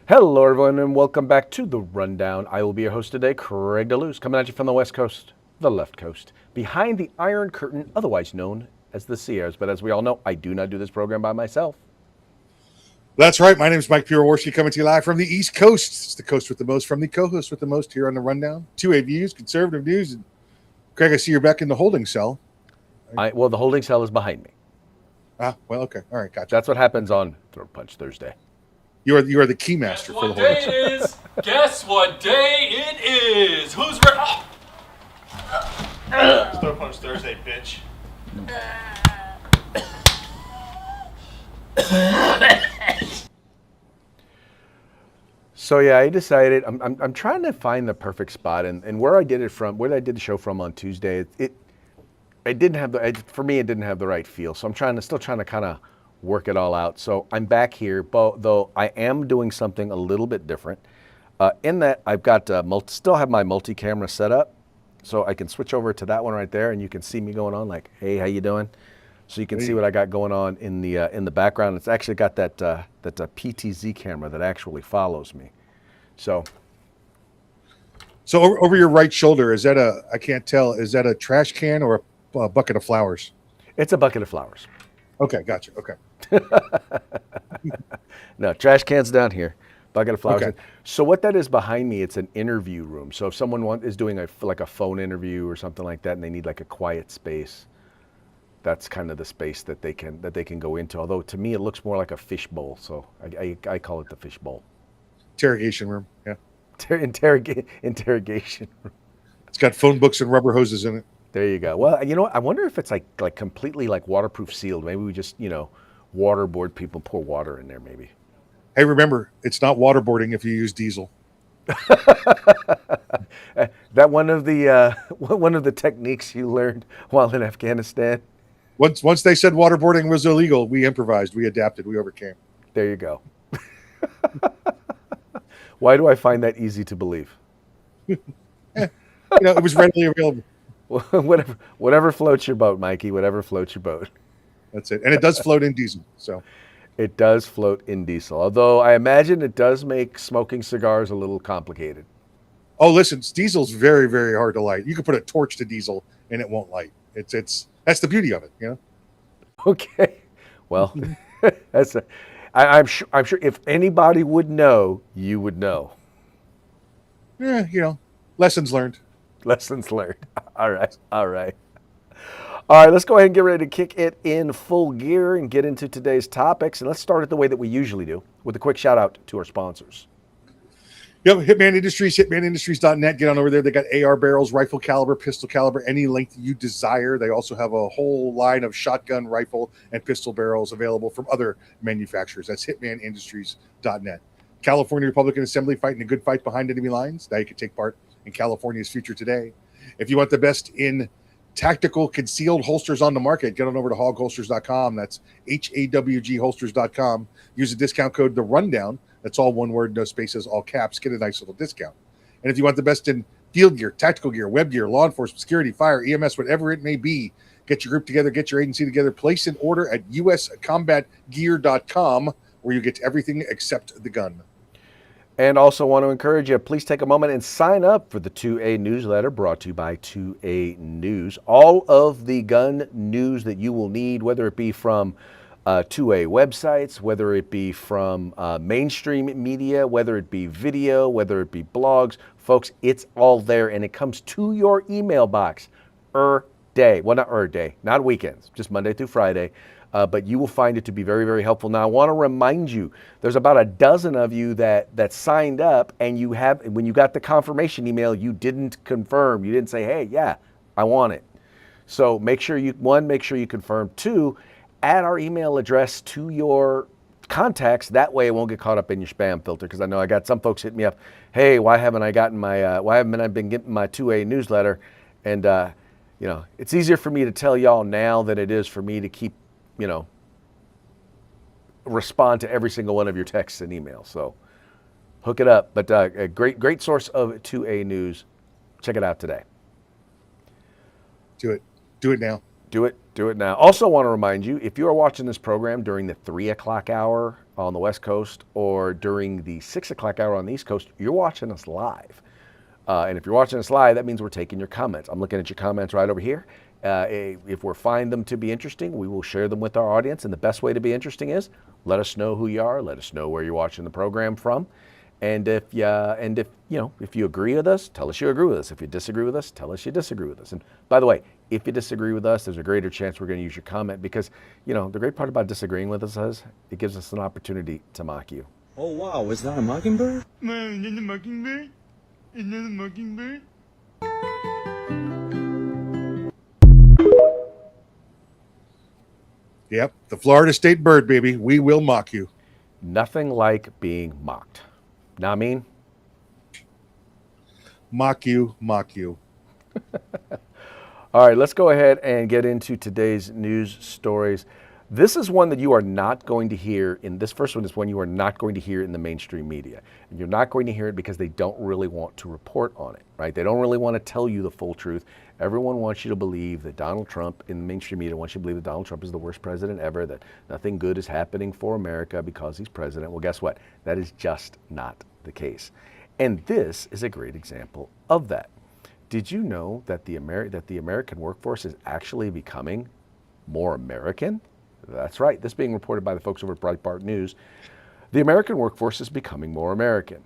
Hello, everyone, and welcome back to The Rundown. I will be your host today, Craig DeLuz, coming at you from the West Coast, the left coast, behind the Iron Curtain, otherwise known as the Sierras. But as we all know, I do not do this program by myself. That's right. My name is Mike Piroworski, coming to you live from the East Coast. It's the coast with the most, from the co-host with the most here on the Rundown. 2A views, conservative news. And Craig, I see you're back in the holding cell. Well, the holding cell is behind me. Well, okay. All right, gotcha. That's what happens on Throat Punch Thursday. You are the key master for the holding Guess what cell. day it is? Guess what day it is? Who's ready? It's Throw Punch Thursday, bitch. So yeah, I decided I'm trying to find the perfect spot, and where I did it from, where I did the show from on Tuesday, it didn't have for me it didn't have the right feel. So I'm still trying to kind of work it all out. So I'm back here, but though I am doing something a little bit different. In that I've got still have my multi-camera set up, so I can switch over to that one right there, and you can see me going on like, hey, how you doing? So you can see what I got going on in the background. It's actually got that PTZ camera that actually follows me. So over your right shoulder, is that I can't tell, is that a trash can or a bucket of flowers? it's a bucket of flowers. Okay, gotcha. Okay. No, trash cans down here, bucket of flowers. Okay. So what that is behind me, it's an interview room. So if someone is doing a phone interview or something like that, and they need like a quiet space, that's kind of the space that they can go into. Although to me, it looks more like a fish bowl. So I call it the fish bowl. Interrogation room. Yeah. Interrogation. It's got phone books and rubber hoses in it. There you go. Well, you know what? I wonder if it's like completely like waterproof sealed. Maybe we just waterboard people, pour water in there. Maybe. Hey, remember, it's not waterboarding if you use diesel. That one of the techniques you learned while in Afghanistan. Once they said waterboarding was illegal, we improvised, we adapted, we overcame. There you go. Why do I find that easy to believe? It was readily available. Whatever floats your boat, Mikey. Whatever floats your boat. That's it. And it does float in diesel. So It does float in diesel, although I imagine it does make smoking cigars a little complicated. oh, listen, diesel's very, very hard to light. You can put a torch to diesel and it won't light. It's that's the beauty of it, Okay, well, I'm sure if anybody would know, you would know. Lessons learned. Lessons learned. All right. All right, let's go ahead and get ready to kick it in full gear and get into today's topics. And let's start it the way that we usually do, with a quick shout out to our sponsors. Yep, Hitman Industries, hitmanindustries.net. Get on over there. They got AR barrels, rifle caliber, pistol caliber, any length you desire. They also have a whole line of shotgun, rifle, and pistol barrels available from other manufacturers. That's hitmanindustries.net. California Republican Assembly fighting a good fight behind enemy lines. Now you can take part in California's future today. If you want the best in tactical concealed holsters on the market, get on over to hogholsters.com. That's HAWG holsters.com. Use the discount code The Rundown. That's all one word, no spaces, all caps. Get a nice little discount. And if you want the best in field gear, tactical gear, web gear, law enforcement, security, fire, EMS, whatever it may be, get your group together, get your agency together, place an order at uscombatgear.com, where you get everything except the gun. And also want to encourage you, please take a moment and sign up for the 2A newsletter brought to you by 2A News. All of the gun news that you will need, whether it be from 2A websites, whether it be from mainstream media, whether it be video, whether it be blogs, folks, it's all there and it comes to your email box day. Well, not day, not weekends, just Monday through Friday. But you will find it to be very, very helpful. Now, I want to remind you, there's about a dozen of you that signed up, and when you got the confirmation email, you didn't confirm. You didn't say, hey, yeah, I want it. So make sure you confirm. 2, add our email address to your contacts. That way it won't get caught up in your spam filter, because I know I got some folks hitting me up, hey, why haven't I been getting my 2A newsletter? And, it's easier for me to tell y'all now than it is for me to keep respond to every single one of your texts and emails. So hook it up. But a great source of 2A news. Check it out today. Do it. Do it now. Do it now. Also want to remind you, if you are watching this program during the 3 o'clock hour on the West Coast or during the 6 o'clock hour on the East Coast, you're watching us live. And if you're watching us live, that means we're taking your comments. I'm looking at your comments right over here. If we find them to be interesting, we will share them with our audience. And the best way to be interesting is let us know who you are. Let us know where you're watching the program from. And if you agree with us, tell us you agree with us. If you disagree with us, tell us you disagree with us. And by the way, if you disagree with us, there's a greater chance we're going to use your comment because, the great part about disagreeing with us is it gives us an opportunity to mock you. Oh wow, is that a mockingbird? Man, is that a mockingbird? Is that a mockingbird? Yep, the Florida State bird, baby. We will mock you. Nothing like being mocked. Know what I mean? Mock you, mock you. All right, let's go ahead and get into today's news stories. This is one that you are not going to hear this first one is one you are not going to hear in the mainstream media. And you're not going to hear it because they don't really want to report on it, right? They don't really want to tell you the full truth. Everyone wants you to believe that Donald Trump, in the mainstream media, wants you to believe that Donald Trump is the worst president ever, that nothing good is happening for America because he's president. Well, guess what? That is just not the case. And this is a great example of that. Did you know that the American workforce is actually becoming more American? That's right. This being reported by the folks over at Breitbart News. The American workforce is becoming more American.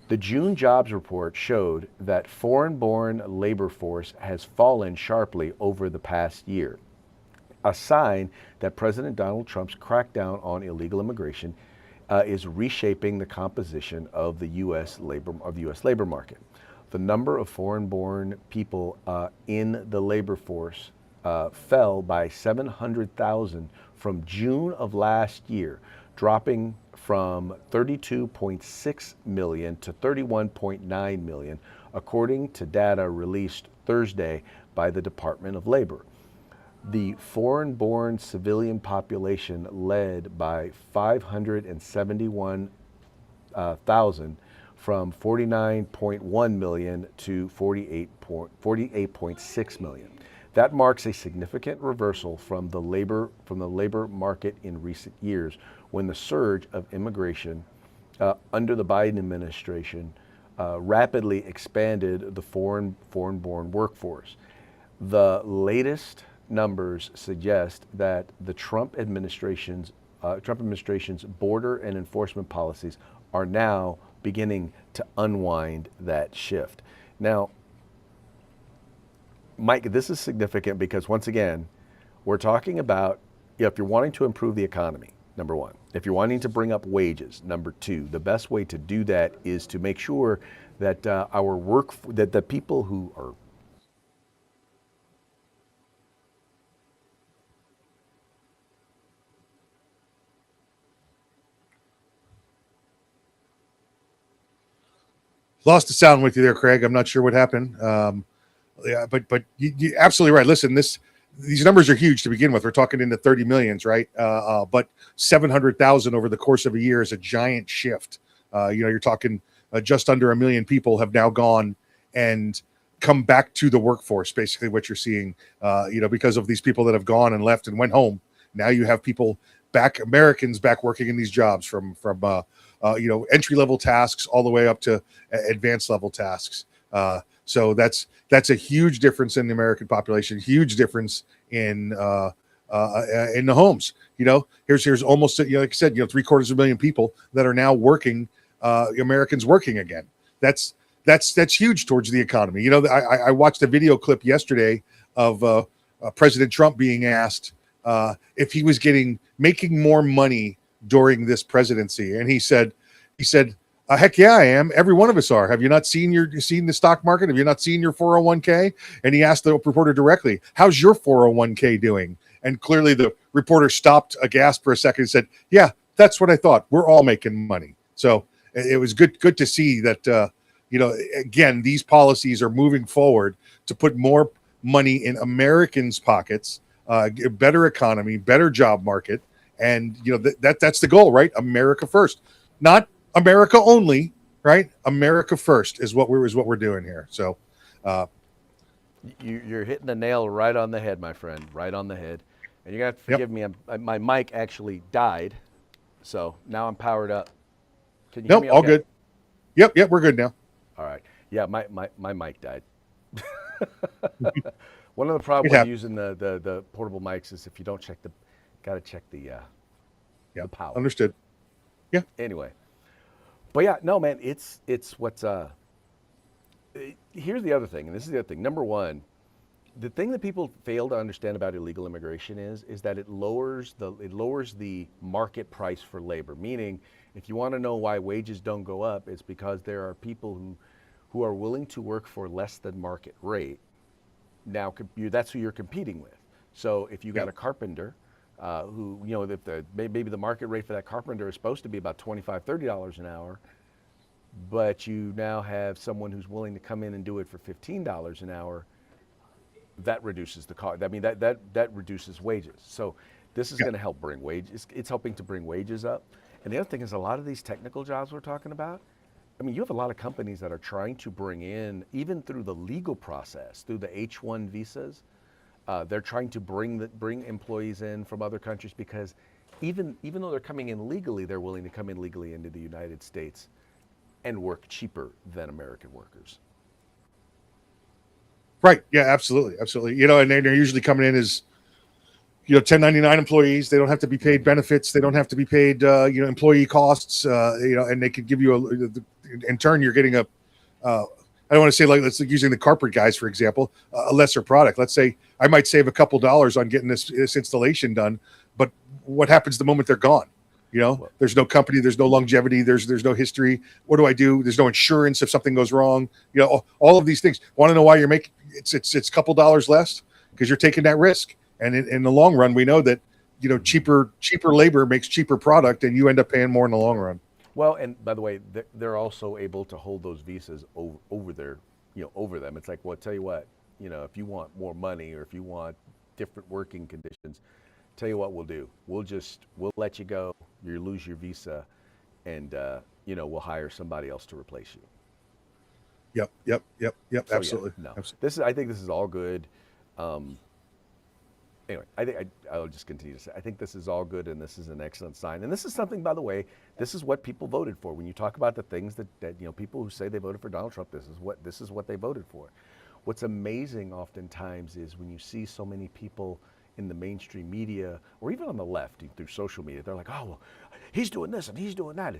The June jobs report showed that foreign-born labor force has fallen sharply over the past year, a sign that President Donald Trump's crackdown on illegal immigration is reshaping the composition of the U.S. labor market. The number of foreign-born people in the labor force fell by 700,000 from June of last year, dropping from 32.6 million to 31.9 million, according to data released Thursday by the Department of Labor. The foreign-born civilian population led by 571,000 from 49.1 million to 48.6 million. That marks a significant reversal from the labor market in recent years, when the surge of immigration under the Biden administration rapidly expanded the foreign-born workforce. The latest numbers suggest that the Trump administration's border and enforcement policies are now beginning to unwind that shift. Now, Mike, this is significant because, once again, we're talking about if you're wanting to improve the economy, number one. If you're wanting to bring up wages, number two. The best way to do that is to make sure that that the people who are Lost the sound with you there, Craig. I'm not sure what happened. Yeah, but you're absolutely right. Listen, these numbers are huge to begin with. We're talking in the 30 millions, right? But 700,000 over the course of a year is a giant shift. You're talking just under 1 million people have now gone and come back to the workforce. Basically, what you're seeing, because of these people that have gone and left and went home. Now you have people back, Americans back working in these jobs from entry level tasks all the way up to advanced level tasks. So that's a huge difference in the American population, huge difference in the homes. Here's almost, like I said, 750,000 people that are now working, Americans working again. That's huge towards the economy. I watched a video clip yesterday of President Trump being asked if he was making more money during this presidency, and he said. Heck yeah, I am. Every one of us are. Have you not seen the stock market? Have you not seen your 401k? And he asked the reporter directly, how's your 401k doing? And clearly the reporter stopped aghast for a second and said, yeah, that's what I thought. We're all making money. So it was good to see that, again, these policies are moving forward to put more money in Americans' pockets, better economy, better job market. And, that's the goal, right? America first, not America only, right? America first is what we're doing here. So you're hitting the nail right on the head, my friend, right on the head. And you're gonna have to forgive me. My mic actually died, So now I'm powered up. Can you hear Nope, me? all Okay. good. Yep, we're good now. All right. Yeah, my mic died. One of the problems It with happened. using the portable mics is if you don't check got to check the Yep, power. understood. Yeah, Anyway, but yeah, no, man, it's what's here's the other thing, and this is the other thing. Number one, the thing that people fail to understand about illegal immigration is that it lowers the market price for labor. Meaning, if you want to know why wages don't go up, it's because there are people who are willing to work for less than market rate. Now that's who you're competing with. So if you got Yep. a carpenter who, if maybe the market rate for that carpenter is supposed to be about $25-$30 an hour, but you now have someone who's willing to come in and do it for $15 an hour, that reduces the cost. I mean, that reduces wages. So this is yeah, going to help bring wages. It's helping to bring wages up. And the other thing is a lot of these technical jobs we're talking about, I mean, you have a lot of companies that are trying to bring in, even through the legal process, through the H-1 visas, they're trying to bring employees in from other countries because even though they're coming in legally, they're willing to come in legally into the United States and work cheaper than American workers. right. Yeah, absolutely, absolutely. And they're usually coming in as 1099 employees. They don't have to be paid benefits. They don't have to be paid employee costs. And they could give you in turn you're getting I don't want to say like let's using the carpet guys for example, a lesser product. Let's say I might save a couple dollars on getting this installation done, but what happens the moment they're gone? There's no company, there's no longevity, there's no history. What do I do? There's no insurance if something goes wrong. All of these things. Want to know why you're making it's a couple dollars less? Because you're taking that risk. And in the long run, we know that cheaper labor makes cheaper product, and you end up paying more in the long run. Well, and by the way, they're also able to hold those visas over over them. It's like, well, tell you what, if you want more money or if you want different working conditions, tell you what we'll do. We'll let you go. You lose your visa, and we'll hire somebody else to replace you. Yep. So, Absolutely. Yeah, no, Absolutely. I think this is all good. Anyway, I think I'll just continue to say I think this is all good, and this is an excellent sign. And this is something, by the way, this is what people voted for. When you talk about the things that people who say they voted for Donald Trump, this is what they voted for. What's amazing oftentimes is when you see so many people in the mainstream media or even on the left through social media, they're like, oh, well, he's doing this and he's doing that.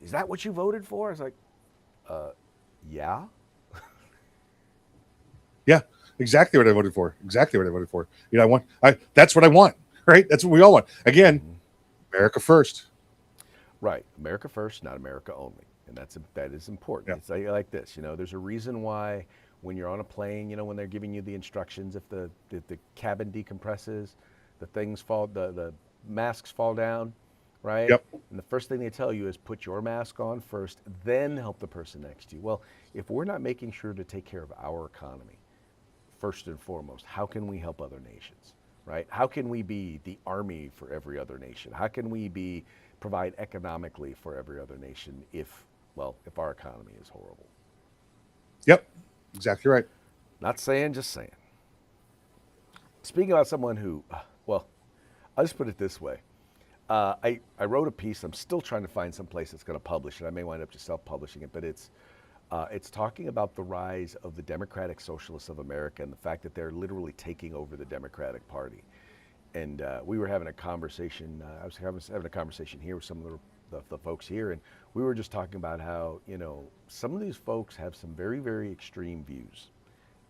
Is that what you voted for? It's like, yeah. Yeah, exactly what I voted for. Exactly what I voted for. That's what I want, right? That's what we all want. Again, America first. Right. America first, not America only. And that is important. Yeah. It's like this, there's a reason why when you're on a plane, when they're giving you the instructions, if the cabin decompresses, the masks fall down, right? Yep. And the first thing they tell you is put your mask on first, then help the person next to you. Well, if we're not making sure to take care of our economy, first and foremost, how can we help other nations, right? How can we be the army for every other nation? How can we provide economically for every other nation if our economy is horrible? Yep. Exactly right. Not saying, just saying. Speaking about someone who, I'll just put it this way. I wrote a piece. I'm still trying to find some place that's going to publish it. I may wind up just self-publishing it, but it's talking about the rise of the Democratic Socialists of America and the fact that they're literally taking over the Democratic Party. And we were having a conversation. I was having a conversation here with some of the folks here, and we were just talking about how some of these folks have some very, very extreme views,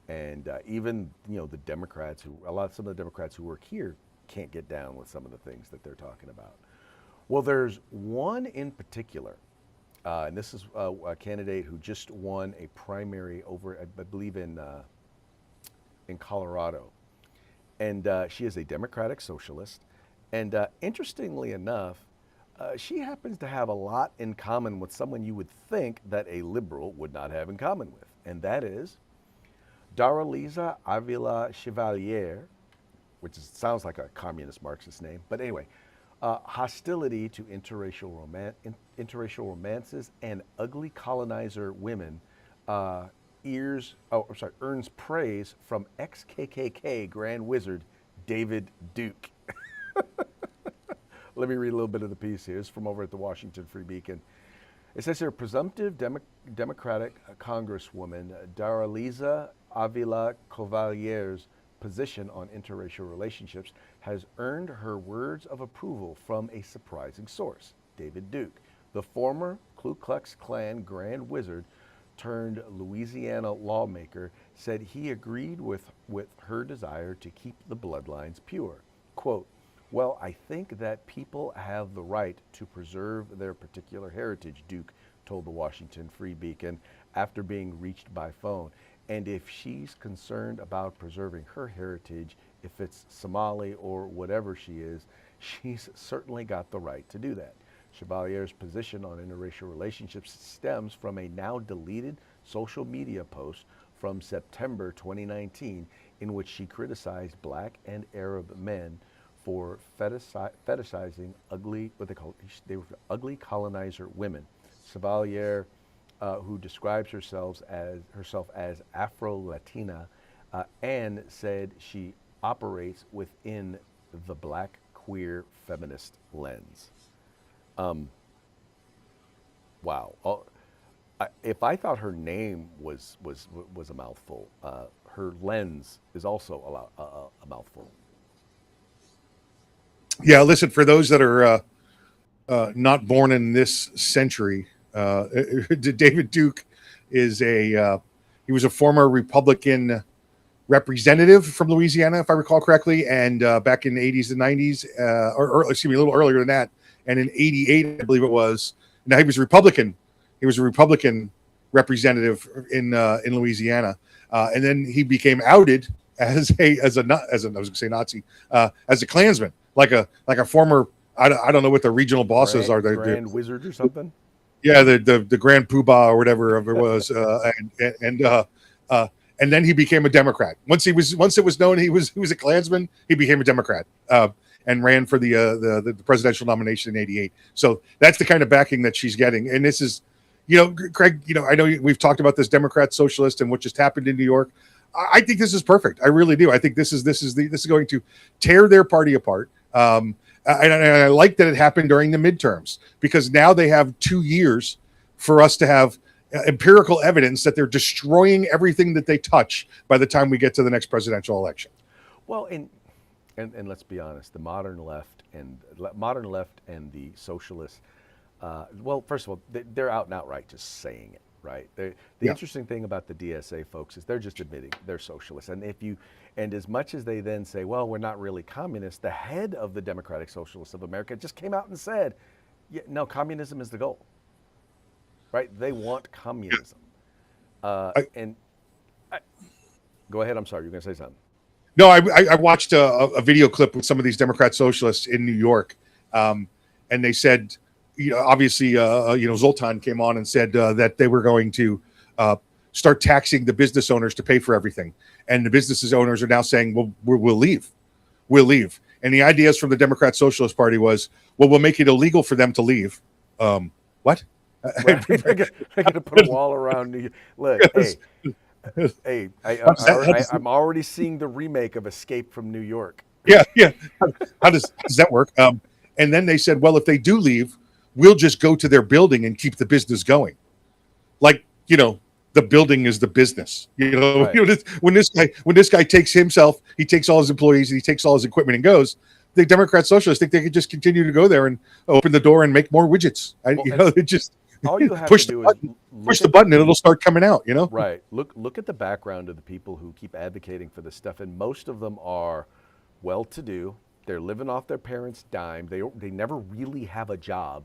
and even the Democrats some of the Democrats who work here can't get down with some of the things that they're talking about. Well, there's one in particular. And this is a candidate who just won a primary over, I believe, in Colorado. And she is a Democratic socialist. And interestingly enough, she happens to have a lot in common with someone you would think that a liberal would not have in common with. And that is Daraliza Avila Chevalier, which sounds like a communist Marxist name. But anyway, hostility to interracial romances and ugly colonizer women earns praise from ex-KKK Grand Wizard David Duke. Let me read a little bit of the piece here. It's from over at the Washington Free Beacon. It says here, presumptive Democratic Congresswoman Daraliza Avila Covalier's position on interracial relationships has earned her words of approval from a surprising source, David Duke, the former Ku Klux Klan Grand Wizard turned Louisiana lawmaker, said he agreed with her desire to keep the bloodlines pure. Quote, well, I think that people have the right to preserve their particular heritage, Duke told the Washington Free Beacon after being reached by phone. And if she's concerned about preserving her heritage, if it's Somali or whatever she is, she's certainly got the right to do that. Chevalier's position on interracial relationships stems from a now deleted social media post from September 2019 in which she criticized Black and Arab men for fetishizing ugly, they were ugly colonizer women. Chevalier, who describes herself as Afro-Latina, and said she operates within the Black queer feminist lens. Wow. If I thought her name was a mouthful, her lens is also a mouthful. Yeah, listen, for those that are not born in this century, David Duke is he was a former Republican representative from Louisiana, if I recall correctly, and back in the 80s and 90s, or excuse me, a little earlier than that, and in 88, I believe it was. Now he was a Republican. He was a Republican representative in Louisiana, and then he became outed as a I was going to say Nazi, as a Klansman, like a former. I don't know what the regional bosses are. The Grand Wizard or something. Yeah, the Grand Poobah or whatever it was, and then he became a Democrat. Once it was known he was a Klansman, he became a Democrat and ran for the presidential nomination in '88. So that's the kind of backing that she's getting. And this is, Craig, I know we've talked about this Democrat socialist and what just happened in New York. I think this is perfect. I really do. I think this is going to tear their party apart. And I like that it happened during the midterms, because now they have 2 years for us to have empirical evidence that they're destroying everything that they touch by the time we get to the next presidential election. Well, and let's be honest, the modern left and the socialists. Well, first of all, they're out and outright just saying it, right? The interesting thing about the DSA folks is they're just admitting they're socialists, and as much as they then say, well, we're not really communists, the head of the Democratic Socialists of America just came out and said, yeah, no, communism is the goal, right? They want communism. Go ahead. I'm sorry, you're going to say something. No, I watched a video clip with some of these Democrat socialists in New York, and they said, obviously, Zoltan came on and said that they were going to start taxing the business owners to pay for everything. And the business owners are now saying, well, we'll leave. And the ideas from the Democrat Socialist Party was, well, we'll make it illegal for them to leave. What? Right. They're going to put a wall around you. Look, I'm already seeing the remake of Escape from New York. Yeah. How does that work? And then they said, well, if they do leave, we'll just go to their building and keep the business going. Like, the building is the business. Right. When this guy takes himself, he takes all his employees, and he takes all his equipment and goes. The Democrat Socialists think they could just continue to go there and open the door and make more widgets. It just all you have push to do push the button and it'll start coming out. Right. Look at the background of the people who keep advocating for this stuff, and most of them are well-to-do. They're living off their parents' dime. They never really have a job.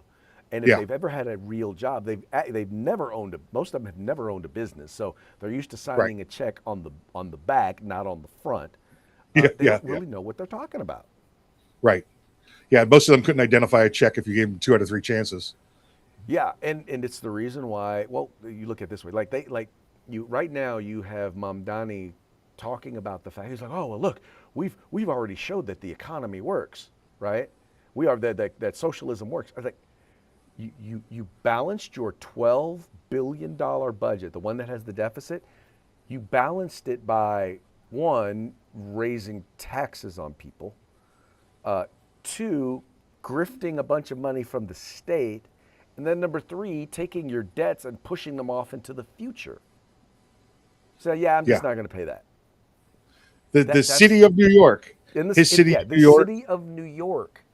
And if they've ever had a real job, they've never owned most of them have never owned a business. So they're used to signing a check on the back, not on the front. They don't really know what they're talking about. Right. Yeah. Most of them couldn't identify a check if you gave them 2 out of 3 chances. Yeah, and it's the reason why. Well, you look at it this way, right now you have Mamdani talking about the fact, he's like, oh well, look, we've already showed that the economy works, right? We are that socialism works. I was like, you balanced your $12 billion budget, the one that has the deficit. You balanced it by 1, raising taxes on people, 2, grifting a bunch of money from the state, and then number three, taking your debts and pushing them off into the future. So yeah, I'm Yeah. just not going to pay that. The city of New York, The New York, city of New York.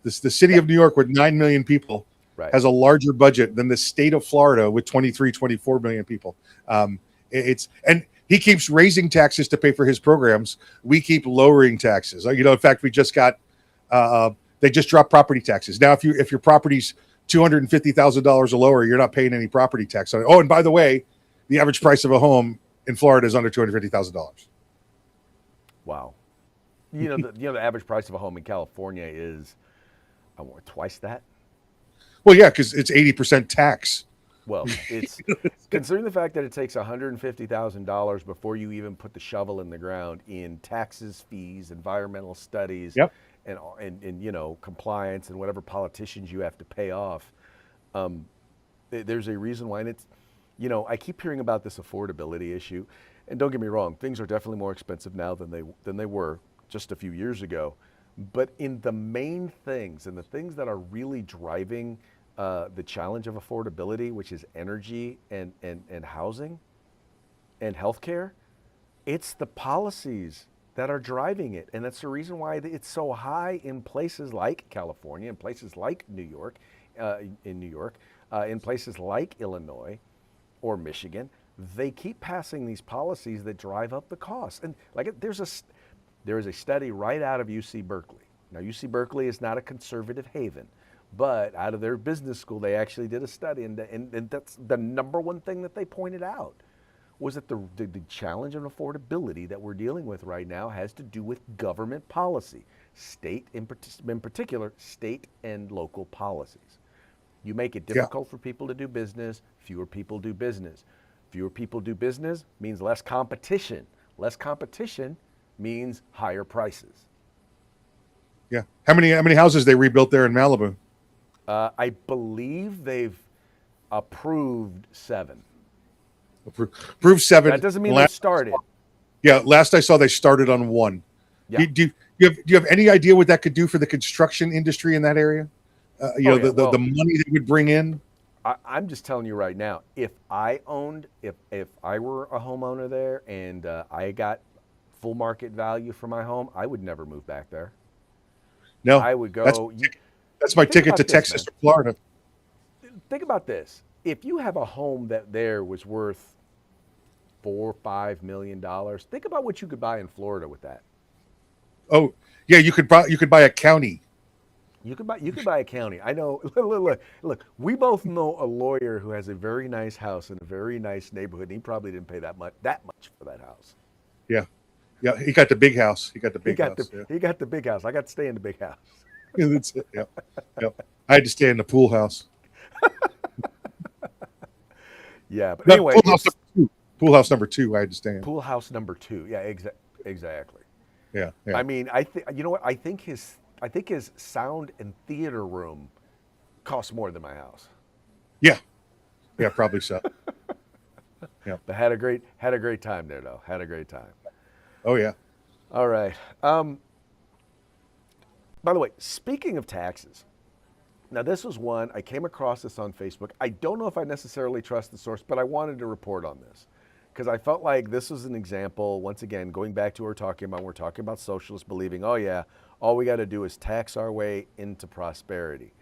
the city of New York with 9 million people Right. has a larger budget than the state of Florida with 23, 24 million people. And he keeps raising taxes to pay for his programs. We keep lowering taxes. In fact, we just got they just dropped property taxes. Now, if your property's $250,000 or lower, you're not paying any property tax on it. Oh, and by the way, the average price of a home in Florida is under $250,000. Wow. The average price of a home in California is twice that. Well, yeah, because it's 80% tax. Well, it's considering the fact that it takes $150,000 before you even put the shovel in the ground in taxes, fees, environmental studies, Yep. and compliance and whatever politicians you have to pay off. There's a reason why, and it's, I keep hearing about this affordability issue, and don't get me wrong, things are definitely more expensive now than they were just a few years ago. But in the main things and the things that are really driving the challenge of affordability, which is energy and housing and healthcare, it's the policies that are driving it. And that's the reason why it's so high in places like California, in places like New York, in places like Illinois or Michigan. They keep passing these policies that drive up the costs. And there is a study right out of UC Berkeley. Now, UC Berkeley is not a conservative haven, but out of their business school, they actually did a study, and that's the number one thing that they pointed out was that the challenge of affordability that we're dealing with right now has to do with government policy, state in particular, state and local policies. You make it difficult for people to do business, fewer people do business. Fewer people do business means less competition. Less competition means higher prices. Yeah. How many houses they rebuilt there in Malibu? I believe they've approved 7. Approved 7. That doesn't mean they started. Yeah, last I saw, they started on 1. Yeah. Do you have any idea what that could do for the construction industry in that area? The money they would bring in. I'm just telling you right now, if I were a homeowner there and I got full market value for my home, I would never move back there. No, I would go. That's my ticket to Texas or Florida. Think about this. If you have a home that there was worth $4 or $5 million, think about what you could buy in Florida with that. Oh, yeah, you could buy a county. You could buy a county. I know. Look, we both know a lawyer who has a very nice house in a very nice neighborhood. And he probably didn't pay that much for that house. Yeah, he got the big house. He got the big house. He got the big house. I got to stay in the big house. Yeah, that's it. Yep. I had to stay in the pool house. Yeah, but No, anyway, pool house number 2. I had to stay in. Pool house number 2. Yeah, exactly. Yeah. I mean, you know what? I think his sound and theater room costs more than my house. Yeah, probably so. Yeah, But had a great time there though. Had a great time. Oh yeah. All right. By the way, speaking of taxes, now this was one I came across this on Facebook. I don't know if I necessarily trust the source, but I wanted to report on this because I felt like this was an example. Once again, going back to what we're talking about socialists believing, oh yeah, all we got to do is tax our way into prosperity,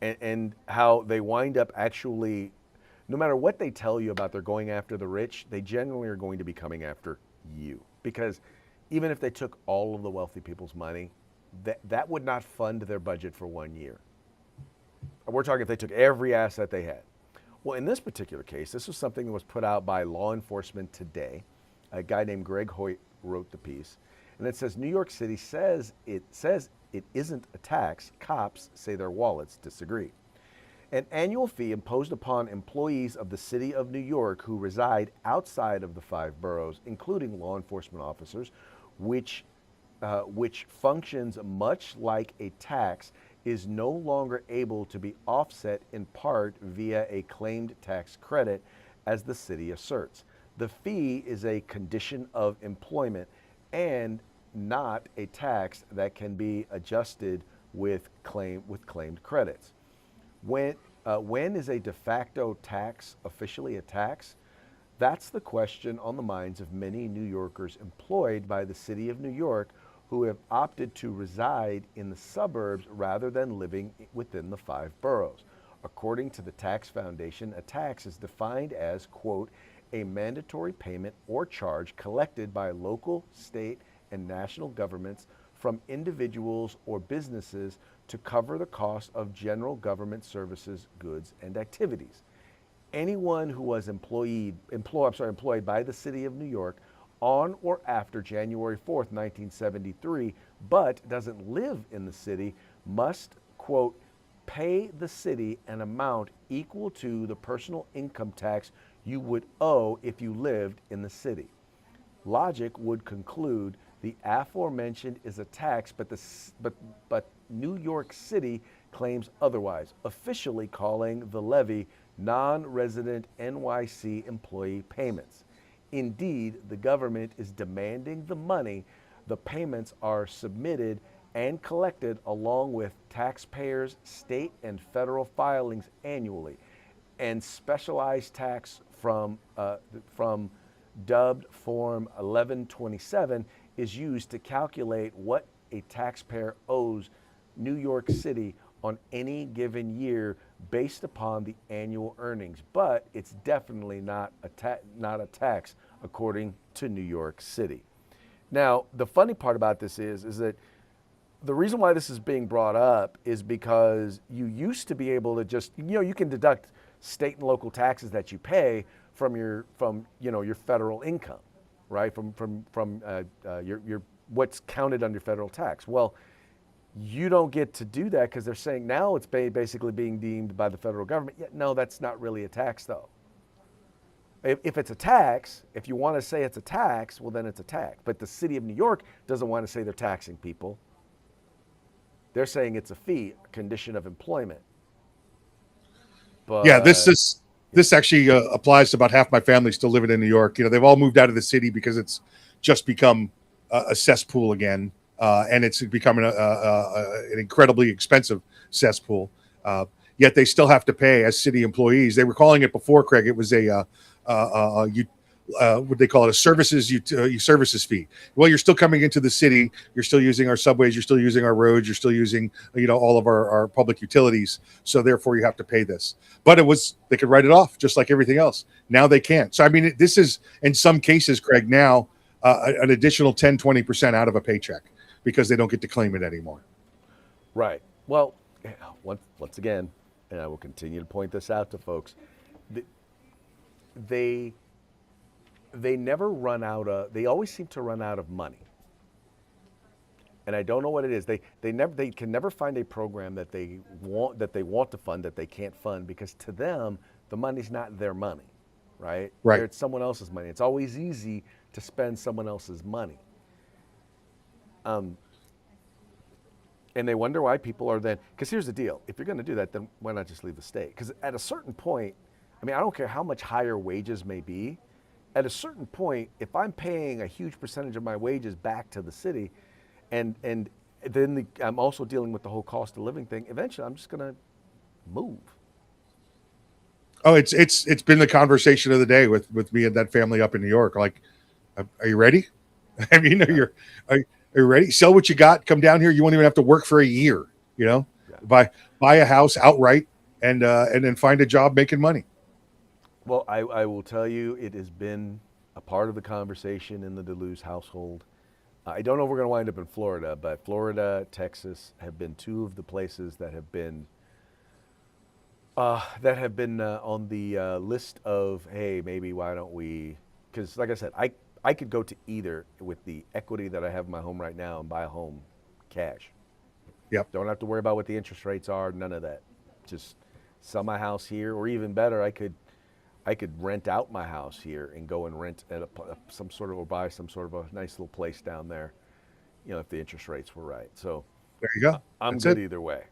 and how they wind up actually, no matter what they tell you about they're going after the rich, they generally are going to be coming after you, because even if they took all of the wealthy people's money, that would not fund their budget for 1 year. We're talking if they took every asset they had. Well, in this particular case, this was something that was put out by Law Enforcement Today. A guy named Greg Hoyt wrote the piece, and it says New York City says it isn't a tax. Cops say their wallets disagree. An annual fee imposed upon employees of the city of New York who reside outside of the 5 boroughs, including law enforcement officers, which functions much like a tax, is no longer able to be offset in part via a claimed tax credit, as the city asserts. The fee is a condition of employment and not a tax that can be adjusted with claimed credits. When is a de facto tax officially a tax? That's the question on the minds of many New Yorkers employed by the city of New York who have opted to reside in the suburbs rather than living within the five boroughs. According to the Tax Foundation, a tax is defined as, quote, a mandatory payment or charge collected by local, state, and national governments from individuals or businesses to cover the cost of general government services, goods, and activities. Anyone who was employed by the city of New York on or after January 4th, 1973, but doesn't live in the city must, quote, pay the city an amount equal to the personal income tax you would owe if you lived in the city. Logic would conclude the aforementioned is a tax, but New York City claims otherwise, officially calling the levy non-resident NYC employee payments. Indeed, the government is demanding the money. The payments are submitted and collected along with taxpayers' state and federal filings annually, and specialized tax from dubbed Form 1127 is used to calculate what a taxpayer owes New York City on any given year based upon the annual earnings, but it's definitely not a tax according to New York City. Now, the funny part about this is that the reason why this is being brought up is because you used to be able to just, you can deduct state and local taxes that you pay from your federal income, right? From your what's counted under federal tax. Well, you don't get to do that because they're saying now it's basically being deemed by the federal government. Yeah, no, that's not really a tax though. If it's a tax, if you want to say it's a tax, well then it's a tax. But the city of New York doesn't want to say they're taxing people. They're saying it's a fee, a condition of employment. But Yeah, this actually applies to about half my family still living in New York. They've all moved out of the city because it's just become a cesspool again, and it's becoming an incredibly expensive cesspool. Yet they still have to pay as city employees. They were calling it before, Craig. It was what they call it, a services fee. Well, you're still coming into the city. You're still using our subways. You're still using our roads. You're still using, all of our public utilities. So therefore, you have to pay this. But they could write it off just like everything else. Now they can't. So I mean, this is in some cases, Craig, now an additional 10, 20% out of a paycheck because they don't get to claim it anymore. Right. Well, once again, and I will continue to point this out to folks, they never run out of, they always seem to run out of money. And I don't know what it is. They can never find a program that they want to fund that they can't fund because to them the money's not their money, right? Right. It's someone else's money. It's always easy to spend someone else's money. And they wonder why people are then, because here's the deal. If you're going to do that, then why not just leave the state? Because at a certain point, I mean, I don't care how much higher wages may be. At a certain point, if I'm paying a huge percentage of my wages back to the city, and then I'm also dealing with the whole cost of living thing, eventually I'm just going to move. Oh, it's been the conversation of the day with me and that family up in New York. Like, are you ready? I mean, are you ready? Sell what you got. Come down here. You won't even have to work for a year. Yeah. Buy a house outright and then find a job making money. Well, I will tell you, it has been a part of the conversation in the DeLuz household. I don't know if we're going to wind up in Florida, but Florida, Texas have been two of the places that have been on the list of, hey, maybe why don't we? Because like I said, I could go to either with the equity that I have in my home right now and buy a home cash. Yep. Don't have to worry about what the interest rates are. None of that. Just sell my house here, or even better, I could rent out my house here and go and rent at or buy some sort of a nice little place down there, if the interest rates were right. So there you go. I'm good either way.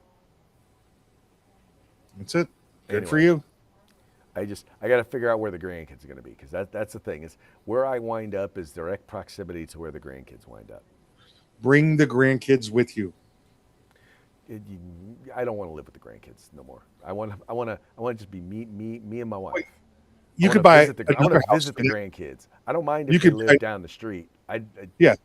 That's it. Good Anyway, for you. I got to figure out where the grandkids are going to be, because that's the thing, is where I wind up is direct proximity to where the grandkids wind up. Bring the grandkids with you. I don't want to live with the grandkids no more. I want to just be me and my wife. You could buy I want another to house visit for the them. grandkids. I don't mind You if they could, live down the street. yeah,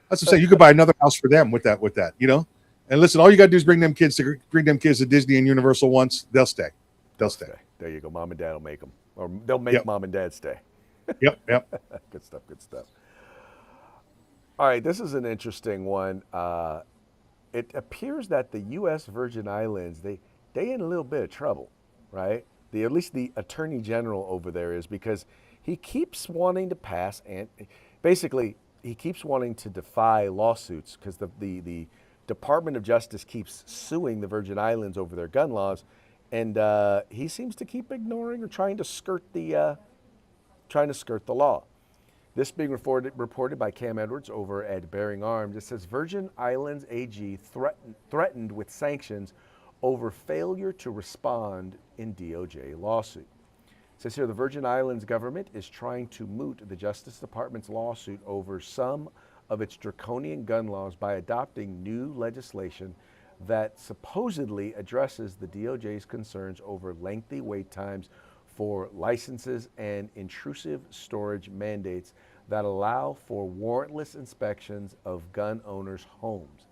that's what I'm saying. You could buy another house for them with that, you know. And listen, all you got to do is bring them kids to Disney and Universal once. They'll stay. They'll stay. There you go. Mom and dad will make them, or they'll make Yep. mom and dad stay. Yep. Good stuff. Good stuff. All right, this is an interesting one. It appears that the U.S. Virgin Islands they in a little bit of trouble, right? At least the Attorney General over there is, because he keeps wanting to pass, and basically he keeps wanting to defy lawsuits because the Department of Justice keeps suing the Virgin Islands over their gun laws, and he seems to keep ignoring or trying to skirt the law. This being reported by Cam Edwards over at Bearing Arms. It says Virgin Islands AG threatened with sanctions over failure to respond in DOJ lawsuit. It says here the Virgin Islands government is trying to moot the Justice Department's lawsuit over some of its draconian gun laws by adopting new legislation that supposedly addresses the DOJ's concerns over lengthy wait times for licenses and intrusive storage mandates that allow for warrantless inspections of gun owners' homes.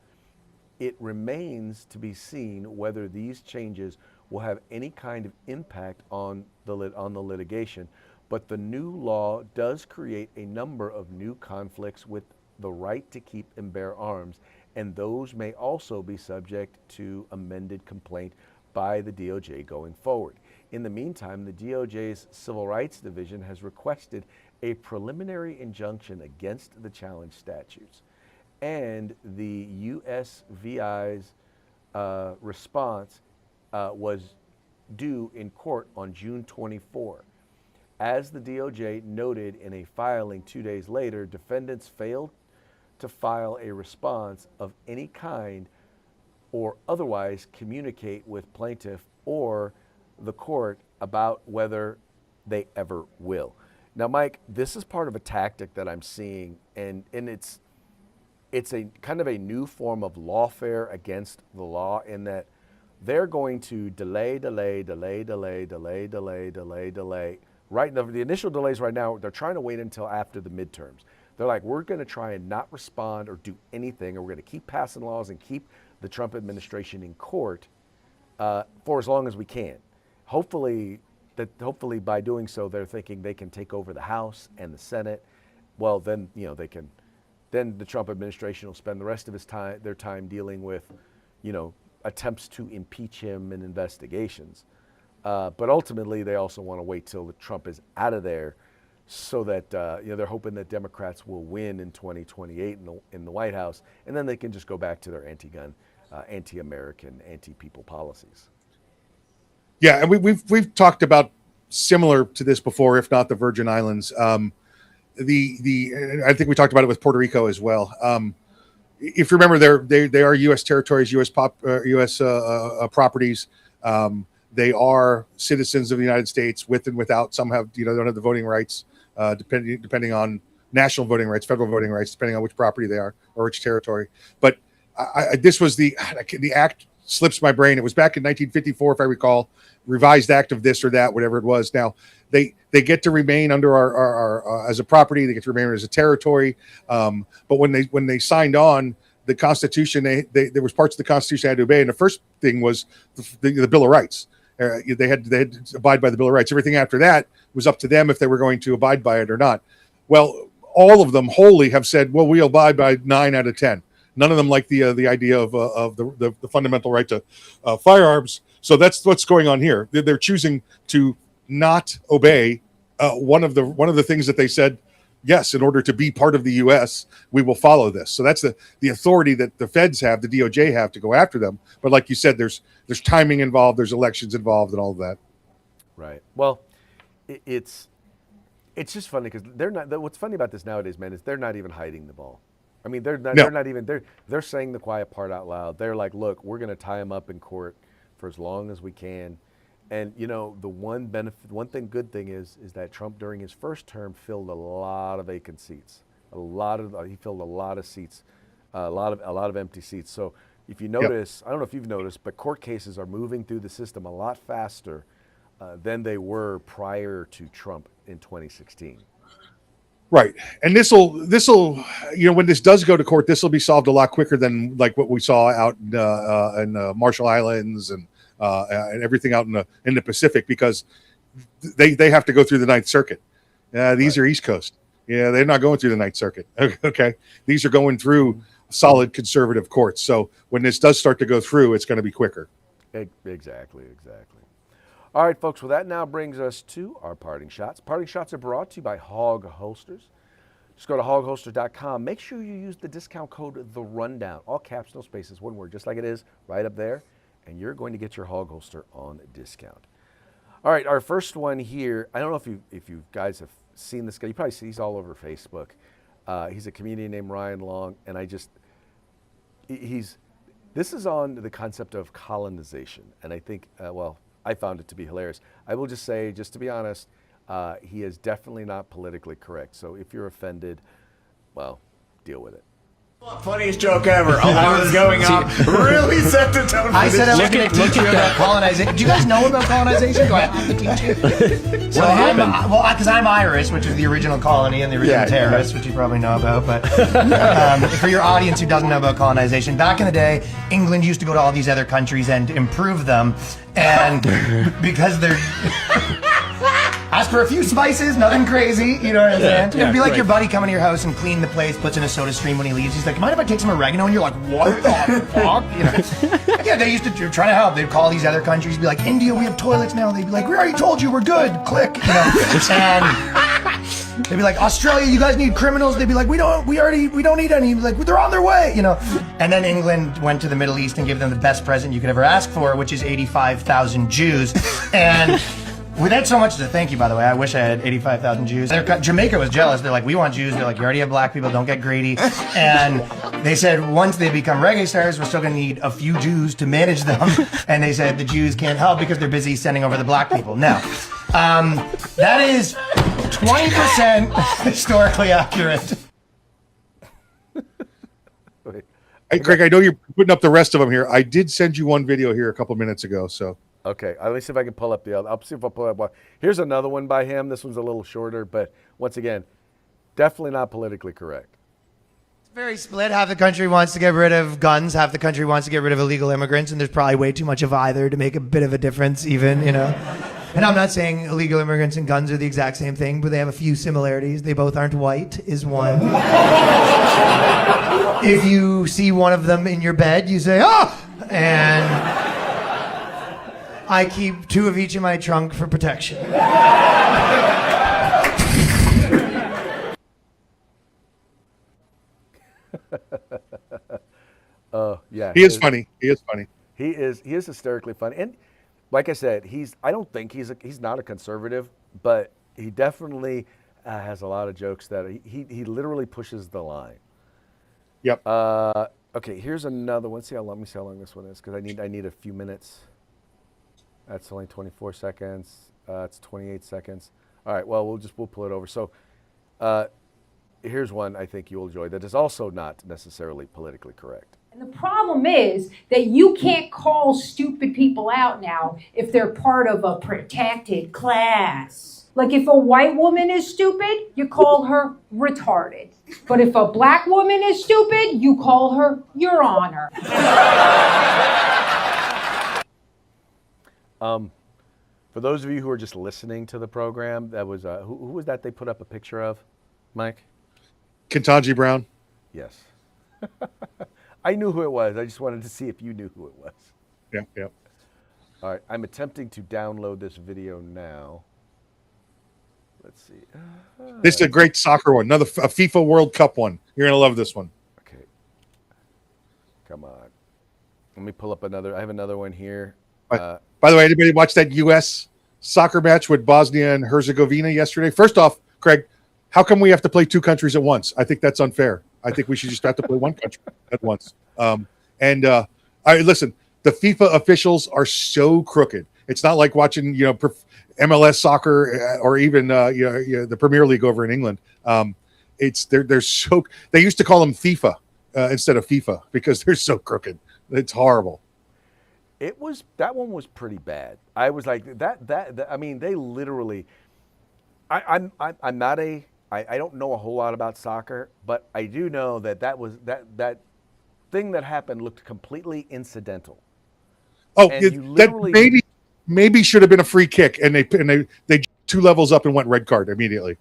It remains to be seen whether these changes will have any kind of impact on the litigation, but the new law does create a number of new conflicts with the right to keep and bear arms, and those may also be subject to amended complaint by the DOJ going forward. In the meantime, the DOJ's Civil Rights Division has requested a preliminary injunction against the challenge statutes, and the USVI's response was due in court on June 24. As the DOJ noted in a filing 2 days later, defendants failed to file a response of any kind or otherwise communicate with plaintiff or the court about whether they ever will. Now, Mike, this is part of a tactic that I'm seeing, and it's a kind of a new form of lawfare against the law, in that they're going to delay. Right now, the initial delays right now, they're trying to wait until after the midterms. They're like, we're going to try and not respond or do anything, or we're going to keep passing laws and keep the Trump administration in court for as long as we can. Hopefully by doing so, they're thinking they can take over the House and the Senate. Well, then then the Trump administration will spend the rest of their time dealing with, attempts to impeach him and investigations. But ultimately, they also want to wait till Trump is out of there, so that they're hoping that Democrats will win in 2028 in the White House, and then they can just go back to their anti-gun, anti-American, anti-people policies. Yeah, and we've talked about similar to this before, if not the Virgin Islands. I think we talked about it with Puerto Rico as well. If you remember, they are U.S. territories, U.S. properties. They are citizens of the United States, with and without. Some have, don't have the voting rights, depending on national voting rights, federal voting rights, depending on which property they are or which territory. But this was the act slips my brain. It was back in 1954, if I recall, revised act of this or that, whatever it was. Now they get to remain under our as a property. They get to remain as a territory. But when they signed on the Constitution, there was parts of the Constitution they had to obey, and the first thing was the Bill of Rights. They had to abide by the Bill of Rights. Everything after that was up to them if they were going to abide by it or not. Well, all of them wholly have said, well, we'll abide by 9 out of 10. None of them like the idea of the fundamental right to firearms. So that's what's going on here. They're choosing to not obey one of the things that they said. Yes, in order to be part of the U.S., we will follow this. So that's the authority that the feds have, the DOJ have, to go after them. But like you said, there's timing involved, there's elections involved, and all of that. Right. Well, it's just funny because they're not. What's funny about this nowadays, man, is they're not even hiding the ball. I mean, they're not even. They're saying the quiet part out loud. They're like, look, we're going to tie them up in court for as long as we can. And the good thing is that Trump during his first term filled a lot of vacant seats. He filled a lot of seats, a lot of empty seats. So if you notice, I don't know if you've noticed, but court cases are moving through the system a lot faster than they were prior to Trump in 2016. Right. And this'll, when this does go to court, this will be solved a lot quicker than like what we saw out in Marshall Islands and everything out in the Pacific, because they have to go through the Ninth Circuit. These are East Coast. Yeah, they're not going through the Ninth Circuit. Okay. These are going through solid conservative courts. So when this does start to go through, it's going to be quicker. Exactly. All right, folks, well, that now brings us to our parting shots. Parting shots are brought to you by Hog Holsters. Just go to hogholster.com. Make sure you use the discount code The Rundown. All caps, no spaces, one word, just like it is right up there. And you're going to get your Hog Holster on discount. All right, our first one here. I don't know if you guys have seen this guy. You probably see he's all over Facebook. He's a comedian named Ryan Long, and this is on the concept of colonization, and I think I found it to be hilarious. I will just say, just to be honest, he is definitely not politically correct. So if you're offended, well, deal with it. Funniest joke ever. I was going up. Really set the tone. I said I was going to teach you about colonization. Do you guys know about colonization? Do I have to teach you? So because I'm Irish, which is the original colony, and the original terrorists, which you probably know about. But for your audience who doesn't know about colonization, back in the day, England used to go to all these other countries and improve them, and because they're ask for a few spices, nothing crazy, you know what I'm saying? It'd be like your buddy coming to your house and clean the place, puts in a soda stream when he leaves. He's like, mind if I take some oregano? And you're like, what the fuck? You know? Yeah, they used to try to help. They'd call these other countries, be like, India, we have toilets now. They'd be like, we already told you we're good. Click, you know? And they'd be like, Australia, you guys need criminals. They'd be like, we don't need any. Like, they're on their way, you know? And then England went to the Middle East and gave them the best present you could ever ask for, which is 85,000 Jews. And without so much to thank you, by the way. I wish I had 85,000 Jews. Jamaica was jealous. They're like, we want Jews. They're like, you already have black people. Don't get greedy. And they said, once they become reggae stars, we're still going to need a few Jews to manage them. And they said the Jews can't help because they're busy sending over the black people. Now, that is 20% historically accurate. Hey, Craig, I know you're putting up the rest of them here. I did send you one video here a couple minutes ago, so. Okay, let me see if I can pull up the other. I'll see if I'll pull up one. Here's another one by him. This one's a little shorter, but once again, definitely not politically correct. It's very split. Half the country wants to get rid of guns. Half the country wants to get rid of illegal immigrants, and there's probably way too much of either to make a bit of a difference even, you know. And I'm not saying illegal immigrants and guns are the exact same thing, but they have a few similarities. They both aren't white, is one. If you see one of them in your bed, you say, oh! And I keep 2 of each in my trunk for protection. Yeah. He is funny. He is hysterically funny. And like I said, I don't think he's not a conservative, but he definitely has a lot of jokes that he literally pushes the line. Yep. Okay, here's another one. Let me see how long this one is, because I need a few minutes. That's only 24 seconds. It's 28 seconds. All right, well, we'll pull it over. So here's one I think you'll enjoy that is also not necessarily politically correct. And the problem is that you can't call stupid people out now if they're part of a protected class. Like if a white woman is stupid, you call her retarded. But if a black woman is stupid, you call her Your Honor. For those of you who are just listening to the program, that was who was that they put up a picture of, Mike? Ketanji Brown. Yes. I knew who it was. I just wanted to see if you knew who it was. Yeah. All right, I'm attempting to download this video now. Let's see. This is a great soccer one. A FIFA World Cup one. You're going to love this one. Okay. Come on. Let me pull up another. I have another one here. By the way, anybody watch that U.S. soccer match with Bosnia and Herzegovina yesterday? First off, Craig, how come we have to play 2 countries at once? I think that's unfair. I think we should just have to play 1 country at once. Listen, the FIFA officials are so crooked. It's not like watching, MLS soccer or even the Premier League over in England. They're so. They used to call them FIFA instead of FIFA because they're so crooked. It's horrible. It was that one was pretty bad. I was like that I mean, they literally. I'm not a. I don't know a whole lot about soccer, but I do know that thing that happened looked completely incidental. Oh, And you that literally maybe should have been a free kick, and they 2 levels up and went red card immediately.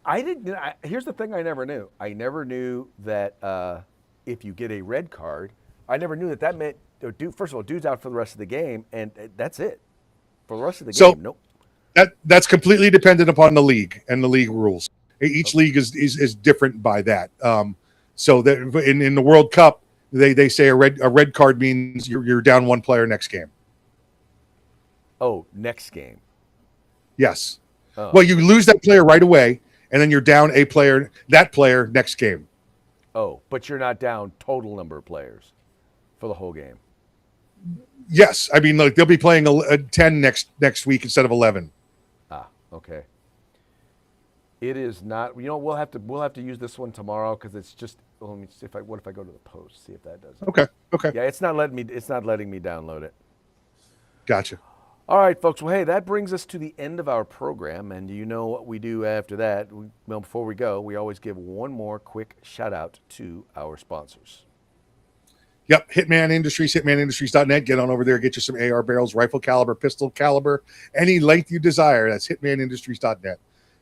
I didn't. Here's the thing: I never knew. I never knew that if you get a red card, I never knew that meant. First of all, dude's out for the rest of the game, and that's it. For the rest of the So- game, nope. That's completely dependent upon the league and the league rules. Each league is different by that. So that in the World Cup, they say a red card means you're down 1 player next game. Oh, next game. Yes. Oh. Well, you lose that player right away, and then you're down that player next game. Oh, but you're not down total number of players for the whole game. Yes, I mean, look, they'll be playing a 10 next week instead of 11. Ah, okay. It is not. You know, we'll have to use this one tomorrow because it's just. Well, let me see what if I go to the post, see if that does it. Okay, Yeah, it's not letting me download it. gotcha. All right, folks. Well, hey, that brings us to the end of our program, and you know what we do after that. Well, before we go, we always give one more quick shout out to our sponsors. Yep, Hitman Industries, hitmanindustries.net. Get on over there, get you some AR barrels, rifle caliber, pistol caliber, any length you desire. That's hitmanindustries.net.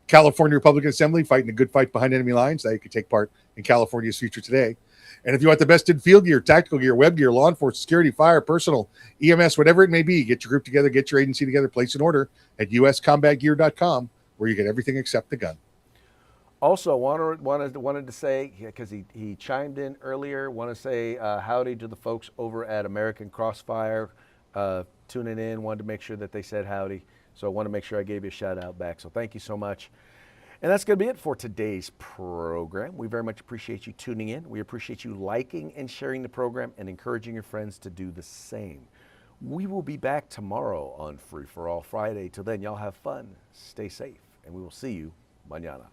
California Republican Assembly, fighting a good fight behind enemy lines. Now you can take part in California's future today. And if you want the best in field gear, tactical gear, web gear, law enforcement, security, fire, personal, EMS, whatever it may be, get your group together, get your agency together, place an order at uscombatgear.com, where you get everything except the gun. Also, wanted to say, because he chimed in earlier, want to say howdy to the folks over at American Crossfire tuning in. Wanted to make sure that they said howdy. So I want to make sure I gave you a shout out back. So thank you so much. And that's going to be it for today's program. We very much appreciate you tuning in. We appreciate you liking and sharing the program and encouraging your friends to do the same. We will be back tomorrow on Free for All Friday. Till then, y'all have fun, stay safe, and we will see you mañana.